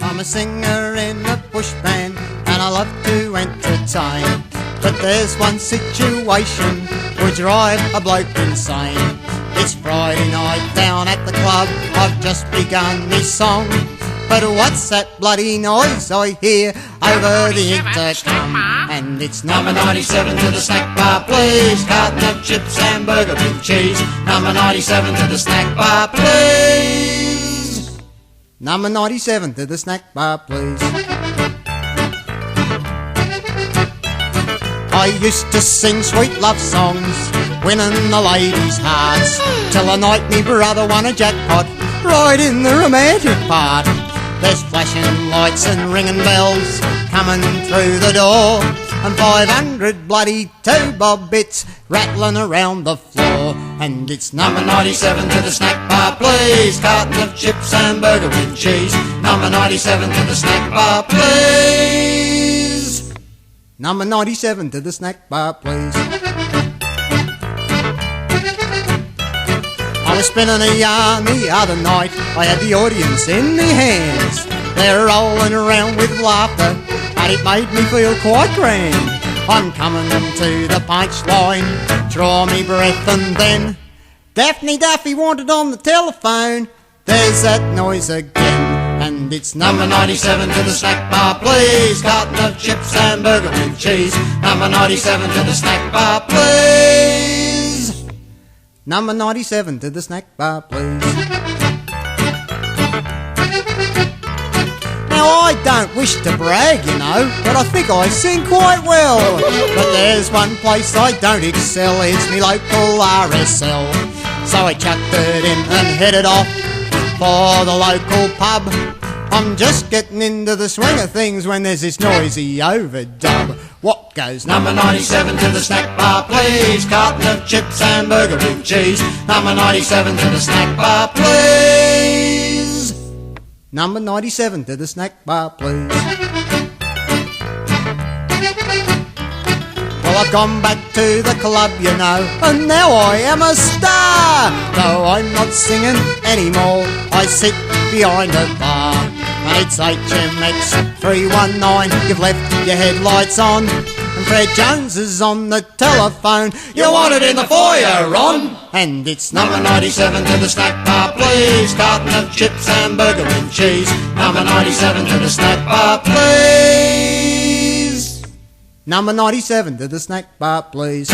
I'm a singer in a bush band and I love to entertain, but there's one situation would drive a bloke insane. It's Friday night down at the club, I've just begun me song, but what's that bloody noise I hear over the intercom? And it's number 97 to the snack bar, please. Carton of chips, hamburger with cheese. Number 97 to the snack bar, please. Number 97 to the snack bar, please. I used to sing sweet love songs, winning the ladies' hearts, till the night me brother won a jackpot, right in the romantic part. There's flashing lights and ringing bells coming through the door, and 500 bloody two-bob bits rattling around the floor. And it's number 97 to the snack bar, please. Carton of chips, hamburger with cheese. Number 97 to the snack bar, please. Number 97 to the snack bar, please. I was spinning a yarn the other night, I had the audience in me hands. They're rolling around with laughter, but it made me feel quite grand. I'm coming to the punchline, draw me breath, and then Daphne Duffy wanted on the telephone. There's that noise again, and it's number 97 to the snack bar, please. Carton of chips, hamburger with cheese. Number 97 to the snack bar, please. Number 97 to the snack bar, please. Now I don't wish to brag, you know, but I think I sing quite well. But there's one place I don't excel, it's me local RSL. So I chucked it in and headed off for the local pub. I'm just getting into the swing of things when there's this noisy overdub. What goes? Number 97 to the snack bar, please. Carton of chips, hamburger with cheese. Number 97 to the snack bar, please. Number 97 to the snack bar, please. Well, I've gone back to the club, you know, and now I am a star. Though I'm not singing anymore, I sit behind the bar. And it's HMX 319, you've left your headlights on, and Fred Jones is on the telephone. You want it in the foyer, Ron? And it's number 97 to the snack bar, please. Carton of chips, hamburger with cheese. Number 97 to the snack bar, please. Number 97 to the snack bar, please.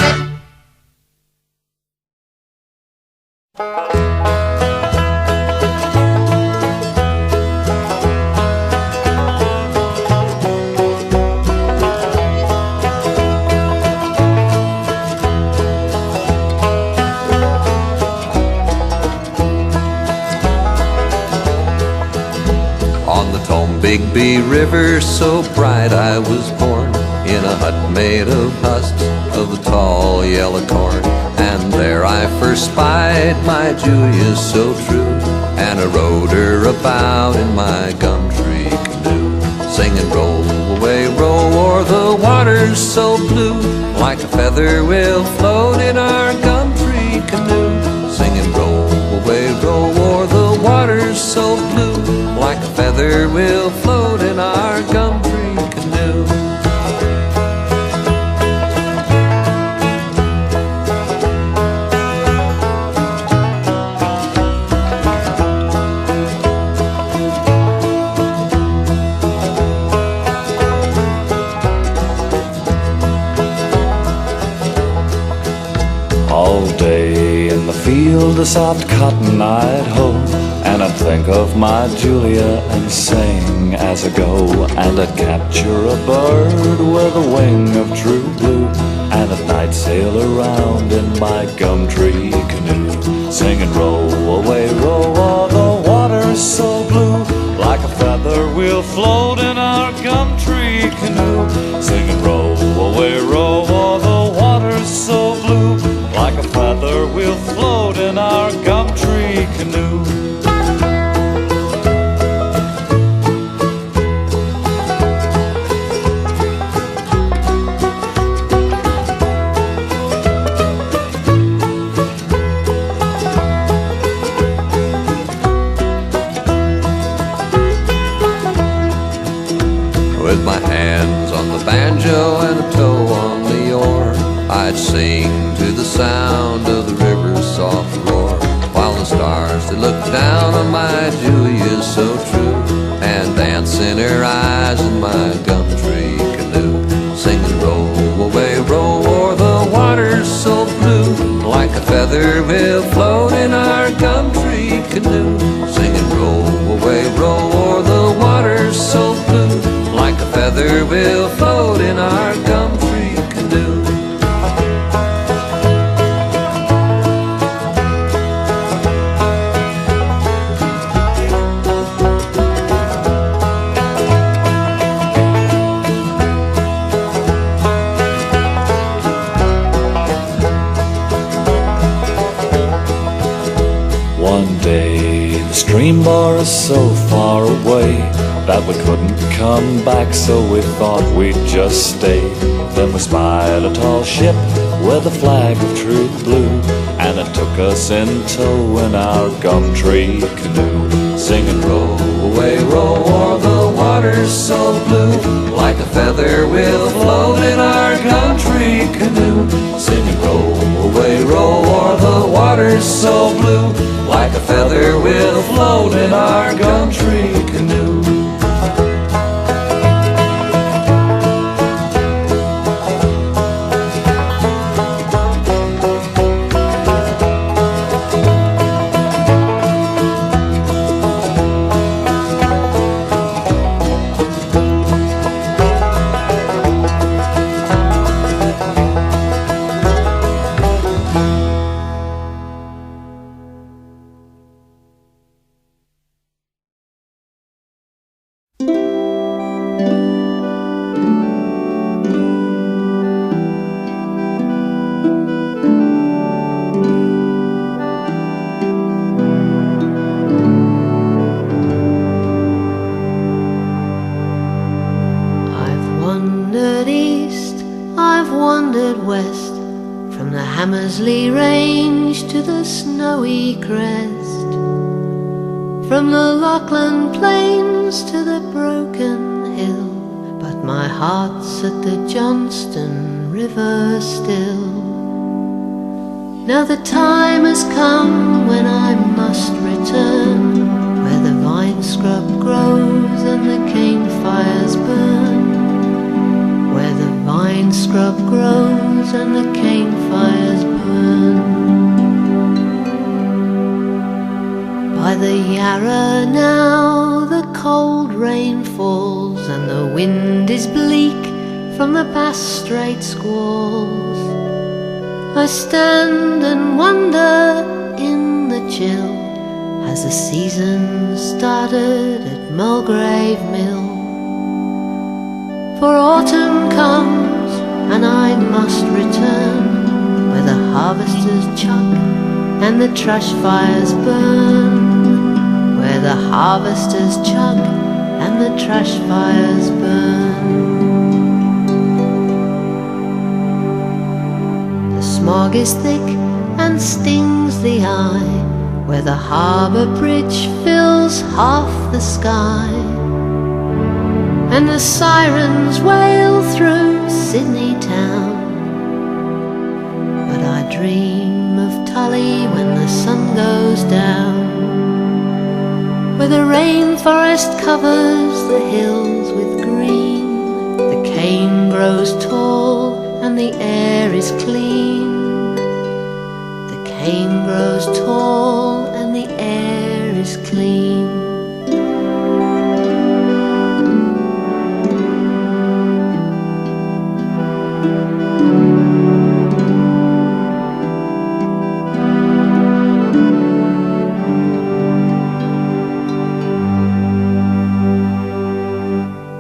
Bigby River, so bright I was born, in a hut made of husks of the tall yellow corn. And there I first spied my Julia so true, and I rowed her about in my gum-tree canoe, singing roll away, row o'er the waters so blue, like a feather will float in our gum-tree canoe, singing roll away, row o'er the waters so blue, like a feather will float in our gum-tree canoe. All day in the field of soft cotton I'd hoe, and I'd think of my Julia and sing as I go. And I'd capture a bird with a wing of true blue, and at night sail around in my gum-tree canoe, singing row away, row o'er the water's so blue, like a feather we'll float in our gum-tree canoe, singing row away, row o'er the water's so blue, like a feather we'll float in our gum-tree canoe. sing to the sound of the river's soft roar, while the stars they look down on my Julia so true, and dance in her eyes in my gum tree canoe, singing roll away, roll, o'er the water's so blue, like a feather will float in our gum tree canoe, singing roll away, roll, o'er the water's so blue, like a feather will float in our gum tree canoe. One day the stream bore us so far away that we couldn't come back, so we thought we'd just stay. Then we spied a tall ship with a flag of truth blue, and it took us in tow in our gum tree canoe, singing roll away, roll, o'er the water's so blue, like a feather will float in our gum tree canoe, singing roll away, roll, o'er the water's so blue, like a feather will float in our gum tree canoe. west, from the Hammersley Range to the snowy crest, from the Lachlan Plains to the Broken Hill, but my heart's at the Johnston River still. Now the time has come when I must return, where the vine scrub grows and the cane fires burn, where the vine scrub grows and the cane fires burn. By the Yarra now the cold rain falls, and the wind is bleak from the Bass Strait squalls. I stand and wonder in the chill, has the season started at Mulgrave Mill? For autumn comes and I must return, where the harvesters chuck and the trash fires burn, where the harvesters chuck and the trash fires burn. The smog is thick and stings the eye, where the harbour bridge fills half the sky, and the sirens wail through Sydney town. But I dream of Tully when the sun goes down, where the rainforest covers the hills with green, the cane grows tall and the air is clean, the cane grows tall and the air is clean.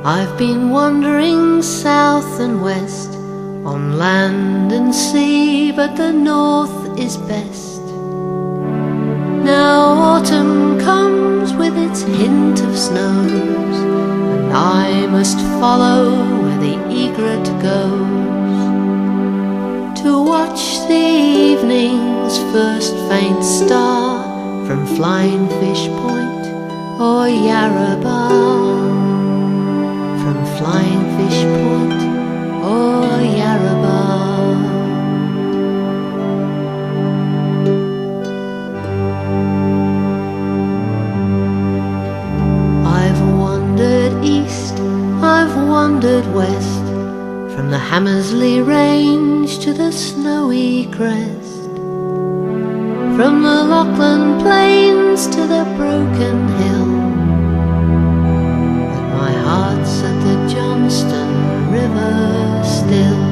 I've been wandering south and west, on land and sea, but the north is best. Now autumn comes with its hint of snows, and I must follow where the egret goes, to watch the evening's first faint star from Flying Fish Point or Yarra Bar, from Flying Fish Point or Yarra Bar. Hammersley Range to the snowy crest, from the Lachlan Plains to the broken hill. But my heart's at the Johnston River still.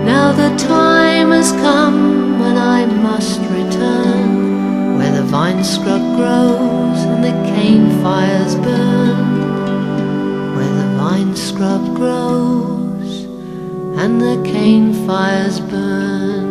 Now the time has come when I must return, where the vine scrub grows and the cane fires burn, where the vine scrub grows and the cane fires burn.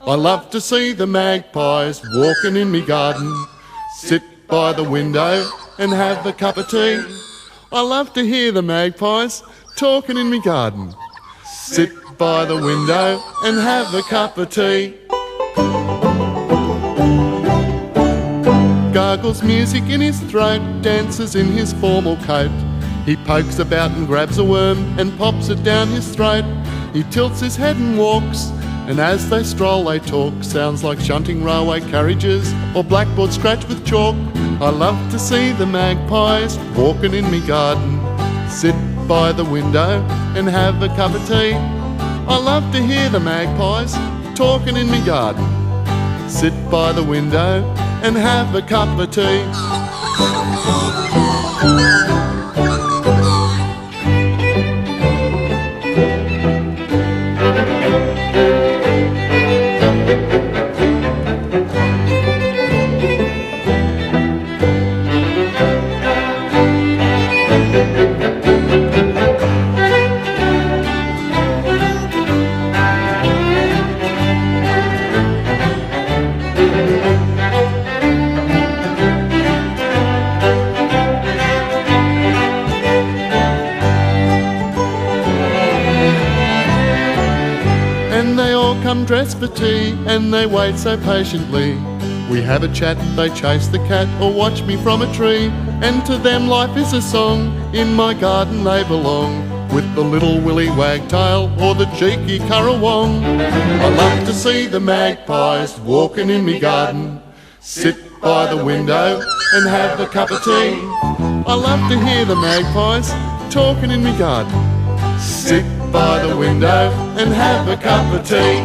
I love to see the magpies walking in me garden, sit by the window and have a cup of tea. I love to hear the magpies talking in me garden, sit by the window and have a cup of tea. Gargles music in his throat, dances in his formal coat. He pokes about and grabs a worm and pops it down his throat. He tilts his head and walks, and as they stroll they talk. Sounds like shunting railway carriages or blackboard scratched with chalk. I love to see the magpies walking in me garden, sit by the window and have a cup of tea. I love to hear the magpies talking in me garden, sit by the window and have a cup of tea. Dressed for tea and they wait so patiently. We have a chat, they chase the cat or watch me from a tree. And to them life is a song, in my garden they belong, with the little willy wagtail or the cheeky currawong. I love to see the magpies walking in me garden, sit by the window and have a cup of tea. I love to hear the magpies talking in me garden, sit by the window and have a cup of tea.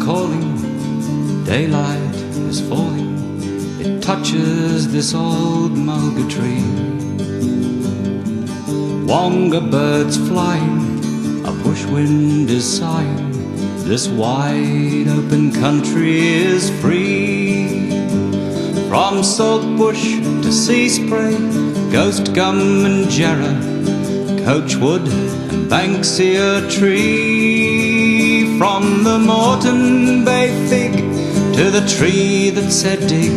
calling, daylight is falling. It touches this old mulga tree. Wonga birds flying, a bush wind is sighing. This wide open country is free. From saltbush to sea spray, ghost gum and jarrah, coachwood and banksia tree. From the Moreton Bay fig to the tree that said dig,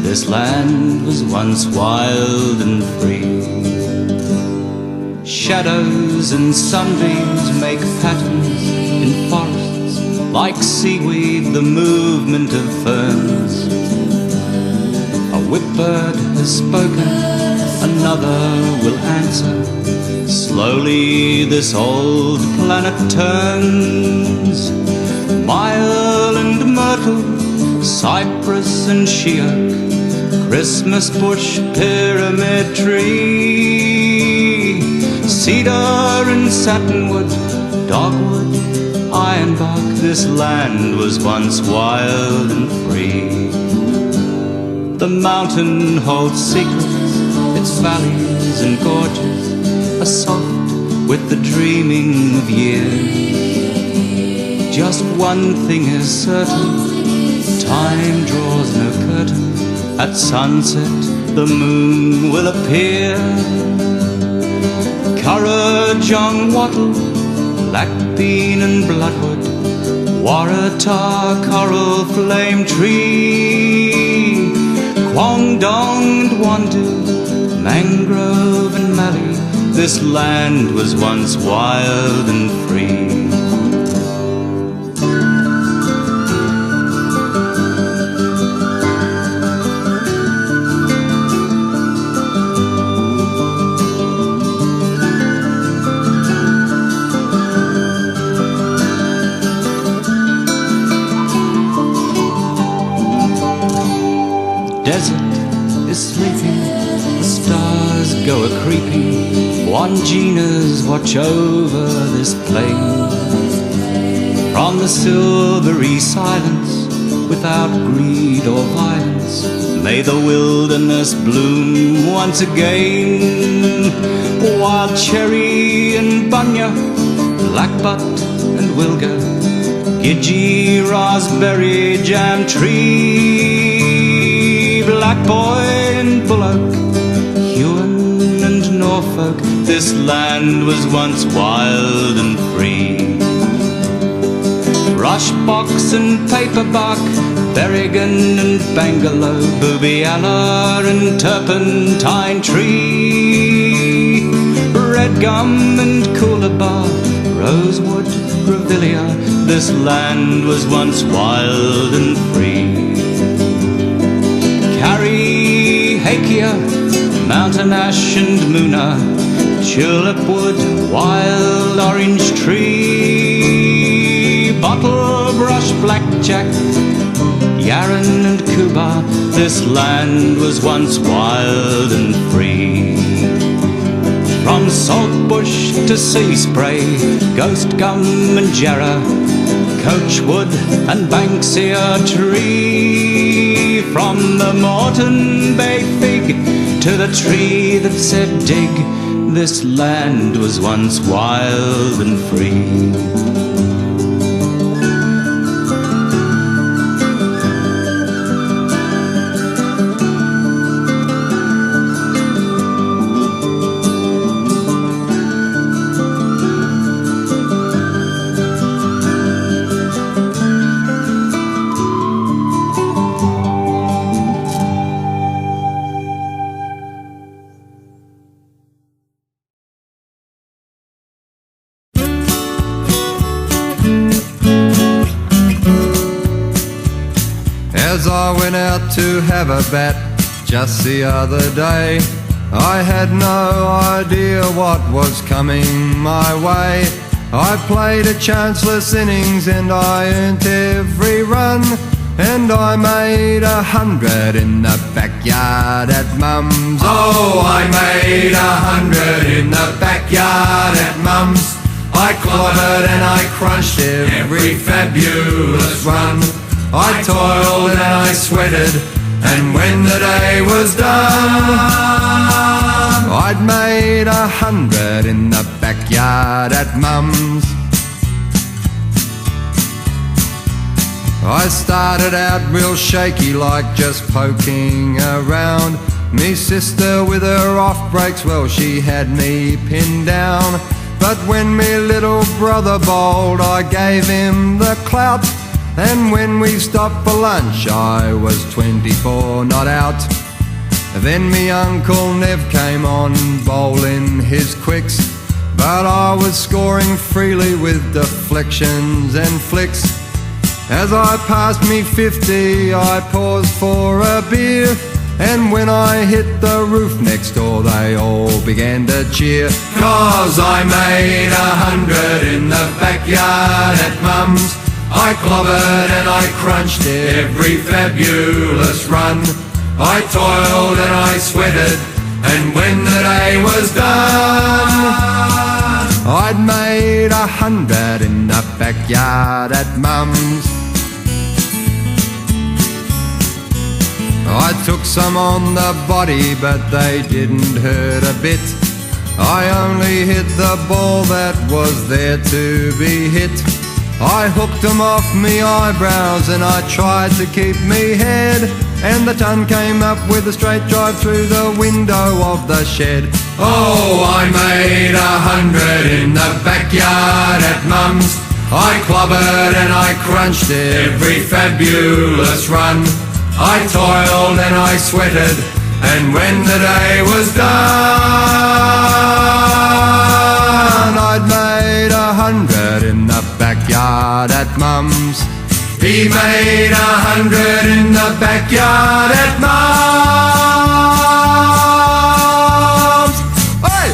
this land was once wild and free. Shadows and sunbeams make patterns in forests, like seaweed, the movement of ferns. A whipbird has spoken, another will answer. Slowly this old planet turns. Mile and myrtle, cypress and she oak, Christmas bush, pyramid tree, cedar and satinwood, dogwood, ironbark. This land was once wild and free. The mountain holds secrets, its valleys and gorges are soft with the dreaming of years. Just one thing is certain, time draws no curtain. At sunset the moon will appear. Currajong wattle, black bean and bloodwood, Waratah coral flame tree, Kwangdong and Wandu, mangrove and mallee. This land was once wild and free. Desert is sleeping, the stars go a-creeping, Wanjinas watch over this plain. From the silvery silence, without greed or violence, may the wilderness bloom once again. Wild cherry and bunya, blackbutt and wilga, gidgee, raspberry, jam tree, black boy and bullock, Huon and Norfolk. This land was once wild and free. Rushbox and paperbark, Berrigan and Bangalore, Boobialla and turpentine tree, red gum and coolabah, rosewood, grevillea. This land was once wild and free. Carrie, Hakea, mountain ash and moona, tulip wood, wild orange tree, bottle brush, blackjack, yarran and kuba. This land was once wild and free. From saltbush to sea spray, ghost gum and jarrah, coachwood and banksia tree. From the Moreton Bay fig to the tree that said dig, this land was once wild and free. As I went out to have a bat just the other day, I had no idea what was coming my way. I played a chanceless innings and I earned every run, and I made 100 in the backyard at Mum's. Oh, I made 100 in the backyard at Mum's. I clobbered and I crunched every fabulous run. I toiled and I sweated, and when the day was done, I'd made 100 in the backyard at Mum's. I started out real shaky, like just poking around. Me sister with her off breaks, well, she had me pinned down. But when me little brother bowled, I gave him the clout. And when we stopped for lunch, I was 24 not out. Then me Uncle Nev came on bowling his quicks, but I was scoring freely with deflections and flicks. As I passed me 50, I paused for a beer, and when I hit the roof next door, they all began to cheer. 'Cause I made 100 in the backyard at Mum's. I clobbered and I crunched every fabulous run. I toiled and I sweated, and when the day was done, I'd made 100 in the backyard at Mum's. I took some on the body, but they didn't hurt a bit. I only hit the ball that was there to be hit. I hooked them off me eyebrows and I tried to keep me head, and the ton came up with a straight drive through the window of the shed. Oh, I made 100 in the backyard at Mum's. I clobbered and I crunched every fabulous run. I toiled and I sweated, and when the day was done, I'd made 100 in the backyard at Mum's. He made 100 in the backyard at Mum's. Hey!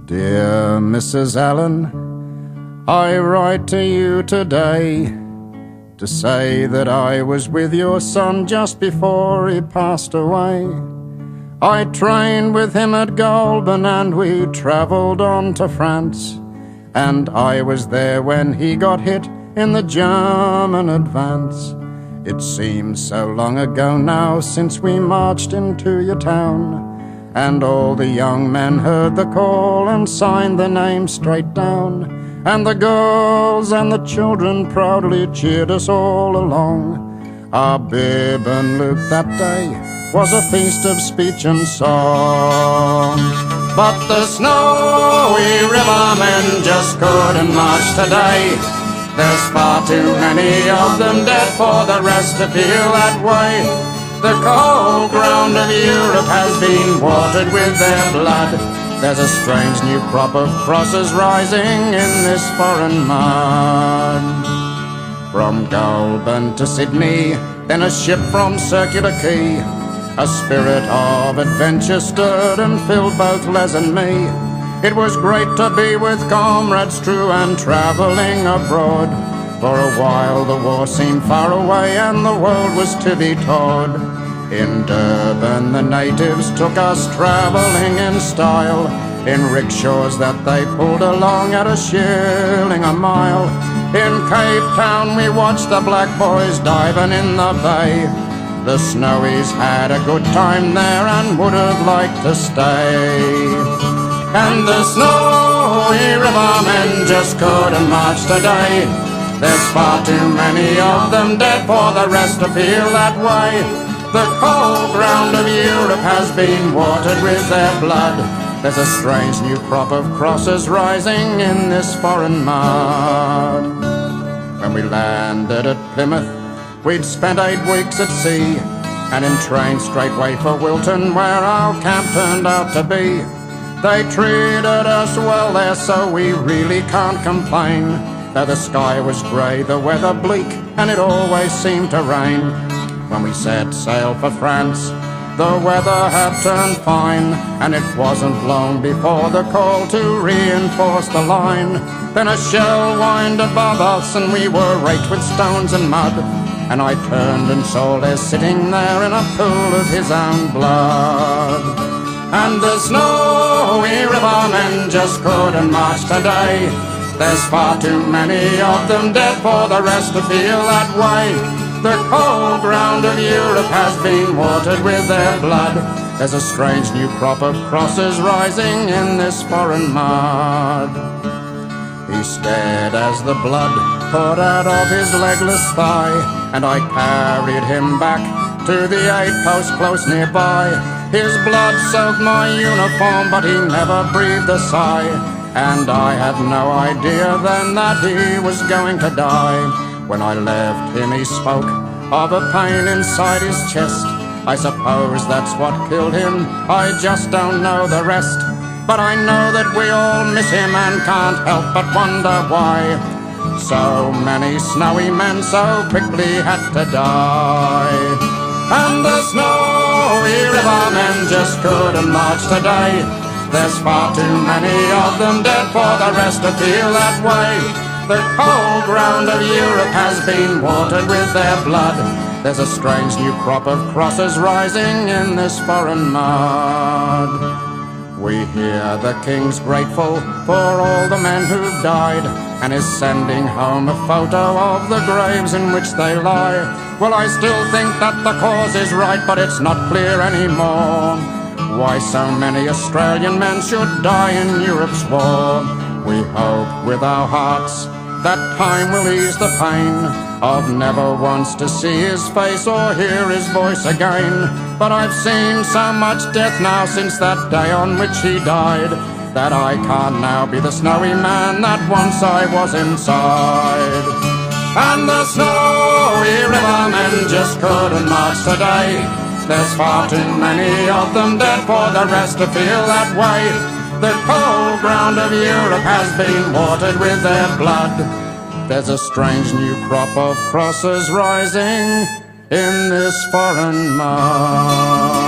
Dear Mrs. Allen, I write to you today to say that I was with your son just before he passed away. I trained with him at Goulburn and we travelled on to France, and I was there when he got hit in the German advance. It seems so long ago now since we marched into your town, and all the young men heard the call and signed their names straight down, and the girls and the children proudly cheered us all along. Our bib and Luke that day was a feast of speech and song. But the snowy rivermen just couldn't march today. There's far too many of them dead for the rest to feel that way. The cold ground of Europe has been watered with their blood. There's a strange new crop of crosses rising in this foreign mud. From Goulburn to Sydney, then a ship from Circular Quay, a spirit of adventure stirred and filled both Les and me. It was great to be with comrades true and travelling abroad. For a while the war seemed far away and the world was to be taught. In Durban the natives took us travelling in style, in rickshaws that they pulled along at $1 a mile. In Cape Town we watched the black boys diving in the bay. The Snowies had a good time there and would have liked to stay. And the snowy rivermen just couldn't march today. There's far too many of them dead for the rest to feel that way. The cold ground of Europe has been watered with their blood. There's a strange new crop of crosses rising in this foreign mud. When we landed at Plymouth, we'd spent 8 weeks at sea, and in train straightway for Wilton, where our camp turned out to be. They treated us well there, so we really can't complain. Though the sky was grey, the weather bleak, and it always seemed to rain. When we set sail for France, The weather had turned fine, and it wasn't long before the call to reinforce the line. Then a shell whined above us, and we were raked with stones and mud. And I turned and saw Les sitting there in a pool of his own blood. And the snowy rivermen just couldn't march today. There's far too many of them dead for the rest to feel that way. The cold ground of Europe has been watered with their blood. There's a strange new crop of crosses rising in this foreign mud. He stared as the blood poured out of his legless thigh, and I carried him back to the aid post close nearby. His blood soaked my uniform, but he never breathed a sigh, and I had no idea then that he was going to die. When I left him he spoke of a pain inside his chest. I suppose that's what killed him, I just don't know the rest. But I know that we all miss him and can't help but wonder why so many snowy men so quickly had to die. And the snowy rivermen just couldn't march today. There's far too many of them dead for the rest to feel that way. The cold ground of Europe has been watered with their blood. There's a strange new crop of crosses rising in this foreign mud. We hear the King's grateful for all the men who've died, and is sending home a photo of the graves in which they lie. Well, I still think that the cause is right, but it's not clear anymore why so many Australian men should die in Europe's war. We hope with our hearts that time will ease the pain of never once to see his face or hear his voice again. But I've seen so much death now since that day on which he died, that I can't now be the snowy man that once I was inside. And the snowy rivermen just couldn't march today. There's far too many of them dead for the rest to feel that way. The cold ground of Europe has been watered with their blood. There's a strange new crop of crosses rising in this foreign mud.